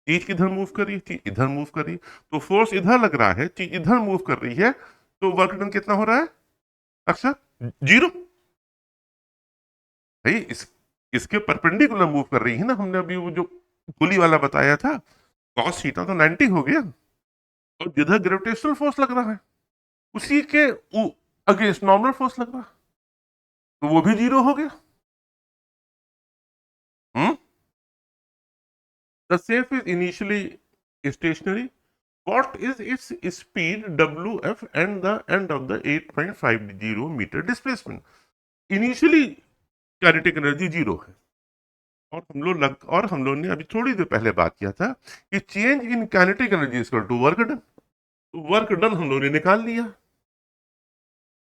Speaker 1: चीज किधर मूव कर रही है? चीज इधर मूव कर रही है। तो फोर्स इधर लग रहा है, चीज इधर मूव कर रही है, तो वर्क डन कितना हो रहा है? अक्सर 0। भाई इसके परपेंडिकुलर मूव कर रही है ना। हमने अभी वो जो पुली वाला बताया था, cos थीटा तो 90 हो गया, और जिधर ग्रेविटेशनल फोर्स लग रहा है उसी के अगेंस्ट नॉर्मल फोर्स लग रहा है, तो वो भी 0 हो गया। The safe is initially stationary, what is its speed wf and the end of the 8.50 meter displacement? Initially kinetic energy zero है, और हम लोग ने अभी थोड़ी देर पहले बात किया था कि change in kinetic energy is to work done. Work done हम लोग ने निकाल लिया,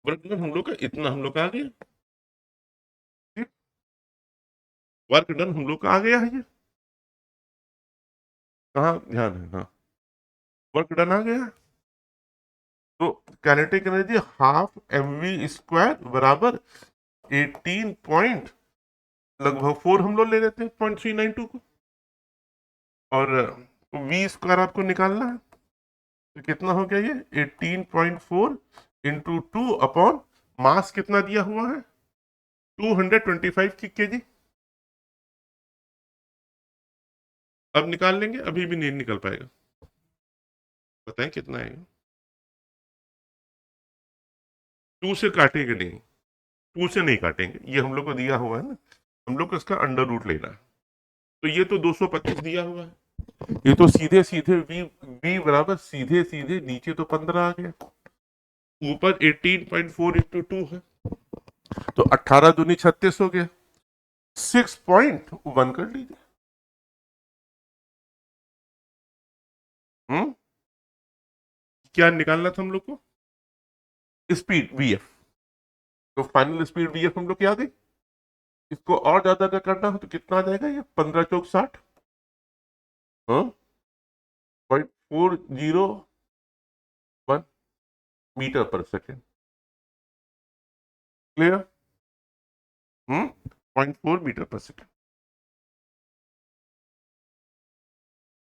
Speaker 1: वर्क डन हम लोग का इतना हम लोग का आ गया, वर्क डन हम लोग का आ गया है, ये कहाँ ध्यान है, हाँ वर्क डन आ गया। तो kinetic energy half mv square बराबर 18 पॉइंट लगभग 4 हम लोग ले लेते हैं 0.392 को, और v स्क्वायर आपको निकालना है, तो कितना हो गया ये 18.4 इंटू 2 अपॉन मास कितना दिया हुआ है 225 केजी। अब निकाल लेंगे, अभी भी नहीं निकल पाएगा, बताएं कितना है। 2 से काटेंगे नहीं, 2 से नहीं काटेंगे, ये हम लोग को दिया हुआ है ना, हम लोग को इसका अंडर रूट लेना है। तो ये तो 225 दिया हुआ है, ये तो सीधे सीधे v बराबर सीधे सीधे नीचे तो 15 आ गया, ऊपर 18.4 इंटू 2 है, तो 18 दूनी 36 हो गया, 6.1 कर लीजिए। क्या निकालना था हम लोग को, स्पीड vf, तो फाइनल स्पीड vf हम लोग क्या दे, इसको और ज्यादा अगर करना हो तो कितना आ जाएगा, ये 15 चौक 60, हाँ 0.401 metre per second, clear, 0.4 metre per second,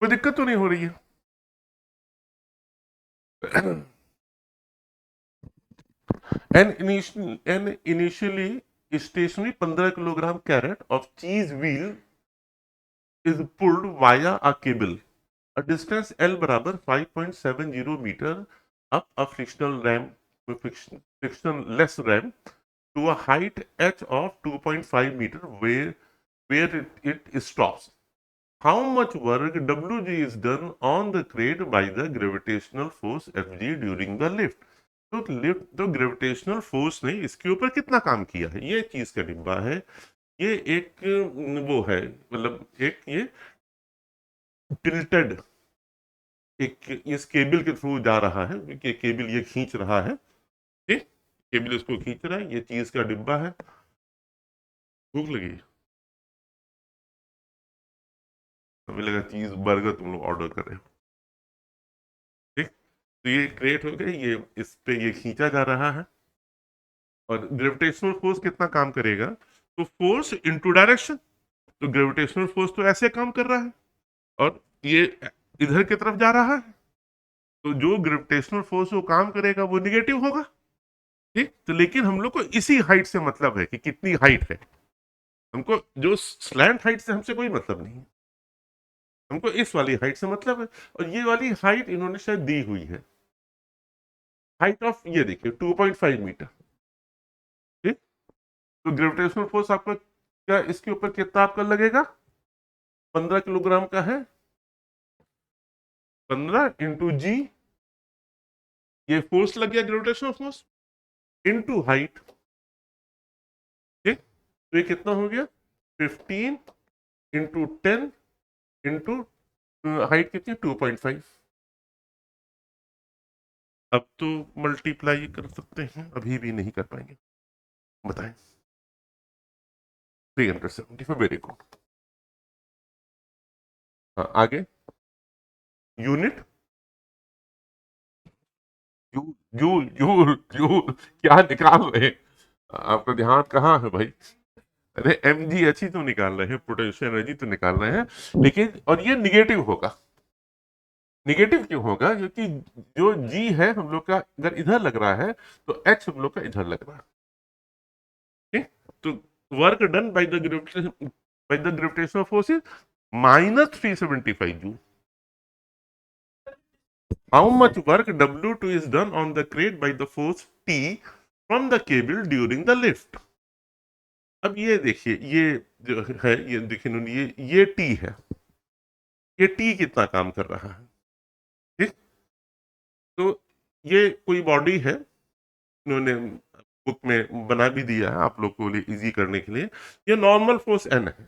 Speaker 1: कोई दिक्कत तो नहीं हो रही है। an initially stationary 15 kilogram crate of cheese wheel is pulled via a cable a distance L बराबर 5.70 metre up a frictionless ramp to a height h of 2.5 meter where it stops. How much work Wg is done on the crate by the gravitational force Fg during the lift? तो gravitational force ने इसके ऊपर कितना काम किया है, ये चीज का डिब्बा है, ये एक वो है, मतलब एक ये टिल्टेड, एक इस केबल के थ्रू जा रहा है, कि केबल ये खींच रहा है, ठीक, केबल इसको खींच रहा है, ये चीज का डिब्बा है। भूख लगी, हमें लगा चीज बर्गर तुम लोग ऑर्डर कर रहे हो, ठीक, तो ये क्रिएट हो गया, ये इस पे ये खींचा जा रहा है, और ग्रेविटेशनल फोर्स कितना काम करेगा, तो फोर्स इनटू डायरेक्शन, तो ग्रेविटेशनल फोर्स तो ऐसे काम कर रहा है, और ये इधर की तरफ जा रहा है, तो जो ग्रेविटेशनल फोर्स वो काम करेगा वो निगेटिव होगा, ठीक, तो लेकिन हम लोग को इसी हाइट से मतलब है कि कितनी हाइट है, हमको जो स्लैंट हाइट से हमसे कोई मतलब नहीं है, हमको इस वाली हाइट से मतलब है, और ये वाली हाइट इन्होंने शायद दी हुई है, हाइट ऑफ ये देखिए 2.5 मीटर, ठीक, तो ग्रेविटेशनल फोर्स आपका क्या इसके ऊपर कितना आपका लगेगा, 15 किलोग्राम का है, 15 इंटू जी, ये फोर्स लग गया ग्रेविटेशनल फोर्स, इंटू हाइट, ठीक, तो ये कितना हो गया 15 इंटू 10 इंटू हाइट कितनी 2.5, अब तो मल्टीप्लाई कर सकते हैं, अभी भी नहीं कर पाएंगे, बताएं 375, वेरी गुड। हाँ आगे, unit, joule joule joule joule, क्या निकाल रहे हैं, आपका ध्यान कहाँ है भाई, अरे एम जी एच ही तो निकाल रहे हैं, पोटेंशियल एनर्जी तो निकाल रहे हैं, लेकिन और ये निगेटिव होगा, निगेटिव क्यों होगा, क्योंकि जो जी है हम लोग का अगर इधर लग रहा है, तो एच हम लोग का इधर लग रहा है, ठीक, तो work done by the gravitational force is -375 joule. How much work W2 is done on the crate by the force T from the cable during the lift? अब ये देखिए, ये जो है, ये देखिए ये T है, ये टी कितना काम कर रहा है। ठीक, तो ये कोई बॉडी है, इन्होंने बुक में बना भी दिया है आप लोग को लिए इजी करने के लिए। ये नॉर्मल फोर्स एन है।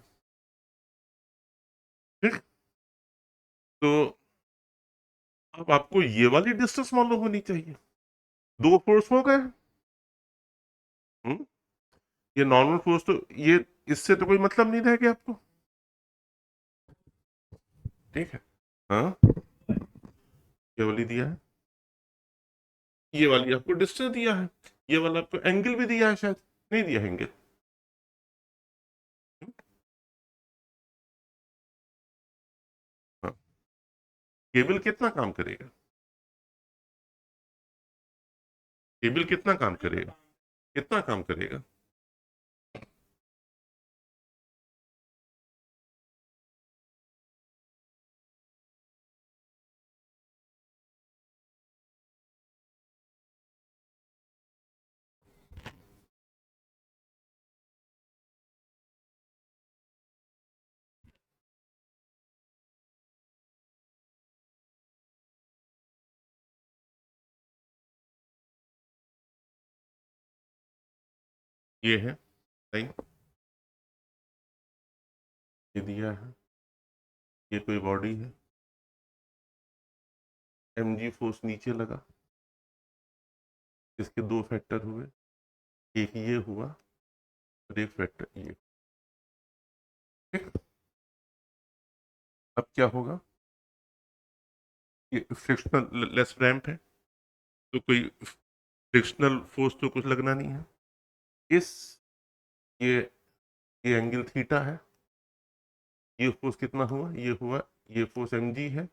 Speaker 1: ठीक, तो अब आपको ये वाली डिस्टेंस मालूम होनी चाहिए। दो फोर्स हो गए। हम्म, ये नॉर्मल फोर्स तो ये, इससे तो कोई मतलब नहीं रहेगा आपको। ठीक है, हाँ, ये वाली दिया है, ये वाली आपको डिस्टेंस दिया है, ये वाला आपको एंगल भी दिया है, शायद नहीं दिया है एंगल। हाँ, केबल कितना काम करेगा, केबल कितना काम करेगा, कितना काम करेगा। ये है लाइन, ये दिया है, ये कोई बॉडी है, mg फोर्स नीचे लगा, इसके दो फैक्टर हुए, एक ये हुआ और एक फैक्टर ये। ठीक, अब क्या होगा, ये फ्रिक्शनल लेस रैंप है, तो कोई फ्रिक्शनल फोर्स तो कुछ लगना नहीं है। इस ये ये एंगल थीटा है, ये फोर्स कितना हुआ, ये हुआ, ये फोर्स mg है,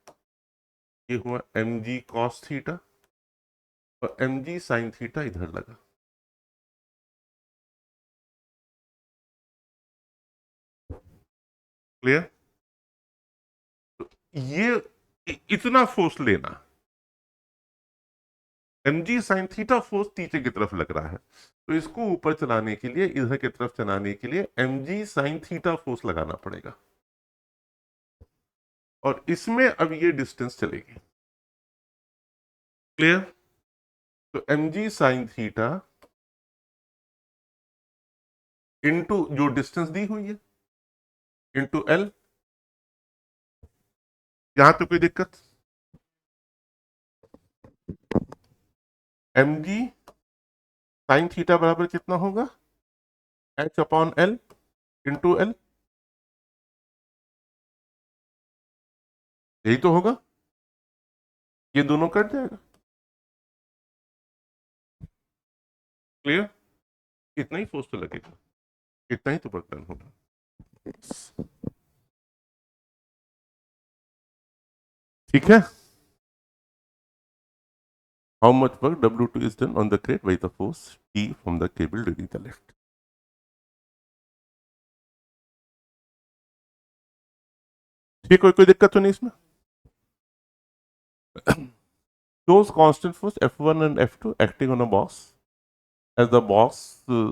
Speaker 1: ये हुआ mg cos थीटा, और mg sin थीटा इधर लगा। क्लियर, ये इतना फोर्स लेना, mg sin थीटा फोर्स नीचे की तरफ लग रहा है, तो इसको ऊपर चलाने के लिए, इधर की तरफ चलाने के लिए mg sin थीटा फोर्स लगाना पड़ेगा, और इसमें अब ये डिस्टेंस चलेगी। क्लियर, तो mg sin थीटा इंटू जो डिस्टेंस दी हुई है इंटू एल। यहां तो कोई दिक्कत, mg sin थीटा बराबर कितना होगा, h upon L into L, यही तो होगा, ये दोनों कट जाएगा। क्लियर, इतना ही फोर्स तो लगेगा, इतना ही तो बर्तन होगा। ठीक है, how much work W2 is done on the crate by the force T from the cable during the lift। ठीक, कोई दिक्कत तो नहीं इसमें। Those constant force F1 and F2 acting on a box as the box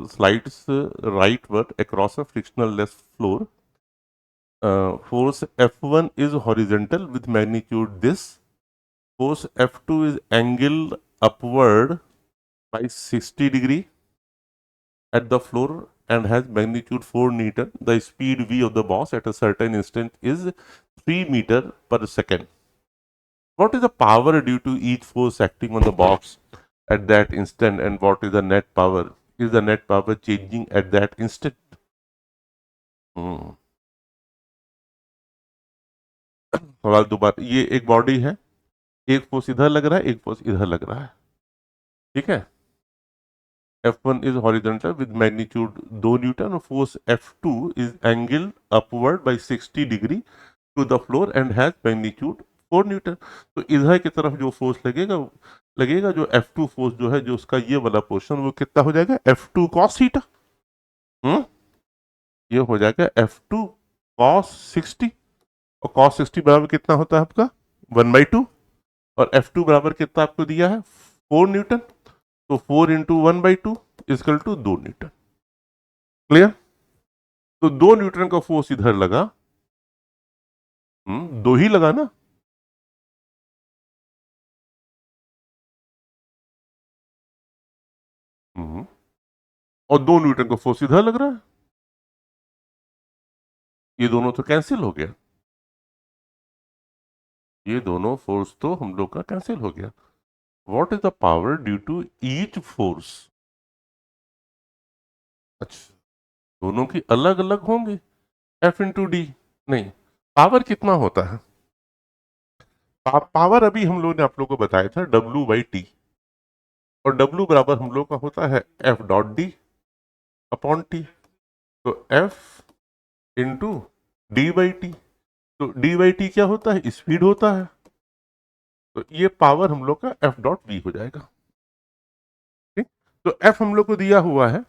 Speaker 1: slides rightward across a frictional-less floor. Force F1 is horizontal with magnitude this. Force F2 is angled upward by 60 degree at the floor and has magnitude 4 Newton. The speed v of the box at a certain instant is 3 meter per second. What is the power due to each force acting on the box at that instant, and what is the net power? Is the net power changing at that instant? सवाल दोबारा, ये एक body है, एक force इधर लग रहा है, एक फोर्स इधर लग रहा है। ठीक है, F1 is horizontal with magnitude 2 Newton और force F2 is angled upward by 60 degree to the floor and has magnitude 4 newton. तो इधर की तरफ जो फोर्स लगेगा, लगेगा जो F2 फोर्स जो है, जो उसका ये वाला पोर्शन, वो कितना हो जाएगा, F2 cos थीटा। ये हो जाएगा F2 cos 60, और cos 60 बराबर कितना होता है आपका 1/2, और F2 बराबर कितना आपको दिया है 4 न्यूटन, तो 4 into 1/2 equal to 2 newton. Clear, तो 2 न्यूटन का फोर्स इधर लगा, दो ही लगा ना। हम्म, और 2 न्यूटन का फोर्स इधर लग रहा है, ये दोनों तो कैंसिल हो गया, ये दोनों फोर्स तो हम लोग का कैंसिल हो गया। What is the power due to each force? अच्छा, दोनों की अलग अलग होंगी, एफ इंटू डी। नहीं, पावर कितना होता है? पावर अभी हम लोग ने आप लोग को बताया था W/T, और W बराबर हम लोग का होता है F.D अपॉन टी। तो F इंटू D/T, तो D/T क्या होता है? स्पीड होता है। तो ये पावर हम लोग का F.V हो जाएगा। ठीक, तो F हम लोग को दिया हुआ है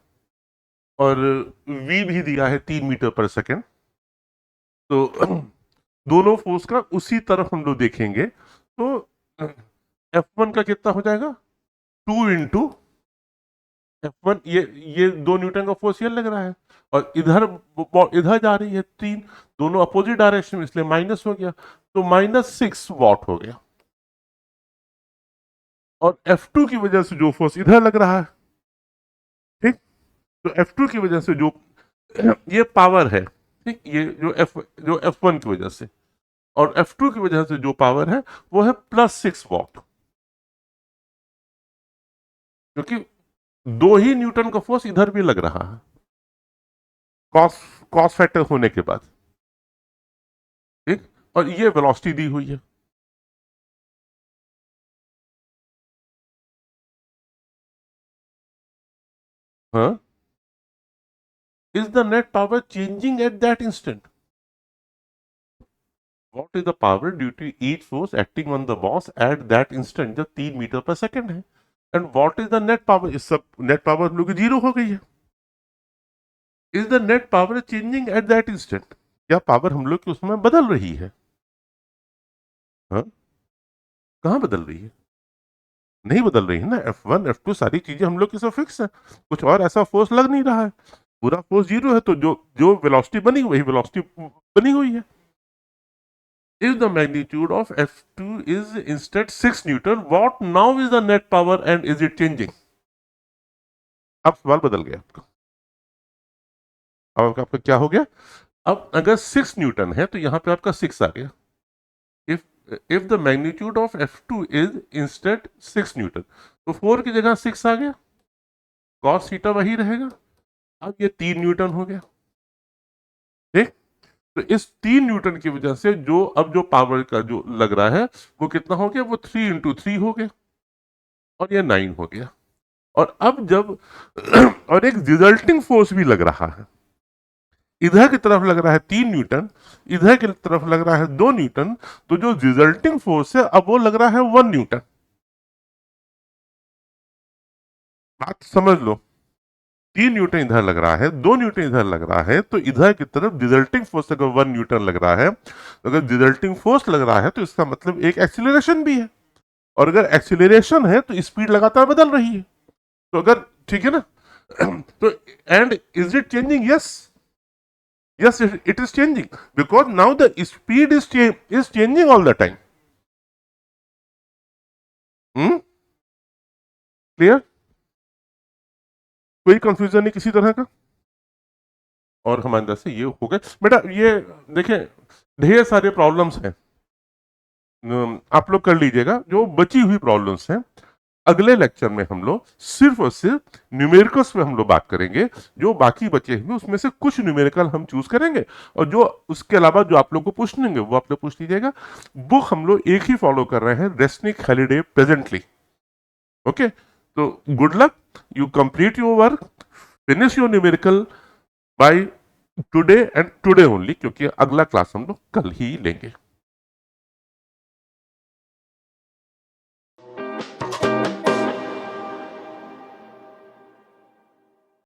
Speaker 1: और V भी दिया है 3 मीटर पर सेकेंड। तो दोनों फोर्स का उसी तरफ हम लोग देखेंगे, तो F1 का कितना हो जाएगा? 2 इंटू F1, ये 2 न्यूटन का फोर्स ये लग रहा है, और इधर इधर जा रही है 3, दोनों अपोजिट डायरेक्शन में, इसलिए माइनस हो गया, तो -6 वॉट हो गया। और F2 की वजह से जो फोर्स इधर लग रहा है, ठीक, तो F2 की वजह से जो ये पावर है, ठीक, ये जो F1 की वजह से, और F2 की वजह से जो पावर है वो है +6 वॉट, क्योंकि 2 ही न्यूटन का फोर्स इधर भी लग रहा है, कॉस कॉस फैक्टर होने के बाद। ठीक, और ये वेलोसिटी दी हुई है। हाँ, is the net power changing at that instant? What is the power due to each force acting on the boss at that instant, जब 3 मीटर पर सेकेंड है। And what is the net power? इस सब net power हम लोग की zero हो गई है। Is the net power changing at that instant? क्या पावर हम लोग की उसमें बदल रही है? हाँ, कहाँ बदल रही है? नहीं बदल रही है ना। F1 F2 सारी चीजें हम लोग की सब फिक्स है, कुछ और ऐसा फोर्स लग नहीं रहा है, पूरा फोर्स जीरो है, तो जो जो वेलोसिटी बनी वही वेलोसिटी बनी हुई है। If the magnitude of F2 is instead 6 Newton, what now is the net power and is it changing? अब सवाल बदल गया आपका। अब आपका क्या हो गया? अब अगर 6 न्यूटन है तो यहां पे आपका 6 आ गया। If the magnitude of F2 is instead 6 Newton, तो 4 की जगह 6 आ गया, कॉस थीटा वही रहेगा। अब ये 3 न्यूटन हो गया। ठीक, तो इस 3 न्यूटन की वजह से जो अब जो पावर का जो लग रहा है वो कितना हो गया? वो 3 × 3 हो गया, और ये 9 हो गया। और अब जब और एक रिजल्टिंग फोर्स भी लग रहा है, इधर की तरफ लग रहा है 3 न्यूटन, इधर की तरफ लग रहा है 2 न्यूटन, तो जो रिजल्टिंग फोर्स है अब वो लग रहा है 1 न्यूटन। बात समझ लो, 3 न्यूटन इधर लग रहा है, 2 न्यूटन इधर लग रहा है, तो इधर की तरफ रिजल्टिंग फोर्स अगर 1 न्यूटन लग रहा है, तो अगर रिजल्टिंग फोर्स लग रहा है तो इसका मतलब एक एक्सीलरेशन भी है, और अगर एक्सीलरेशन है तो स्पीड लगातार बदल रही है। तो अगर, ठीक है ना, तो and is it changing? Yes, yes, it is changing, because now the speed is changing all the time. Clear? कोई कंफ्यूजन नहीं किसी तरह का? और हमारे अंदर से ये हो गए बेटा। ये देखें, ढेर सारे प्रॉब्लम्स हैं, आप लोग कर लीजिएगा। जो बची हुई प्रॉब्लम्स हैं अगले लेक्चर में हम लोग सिर्फ और सिर्फ न्यूमेरिकल्स पे हम लोग बात करेंगे। जो बाकी बचे हुए उसमें से कुछ न्यूमेरिकल हम चूज करेंगे, और जो उसके अलावा जो आप लोग को पूछेंगे वो आप लोग पूछ लीजिएगा। बुक हम लोग एक ही फॉलो कर रहे हैं, रेस्निक हॉलिडे प्रेजेंटली। ओके, तो good luck, you complete your work, finish your numerical by today and today only, क्योंकि अगला क्लास हम लोग कल ही लेंगे।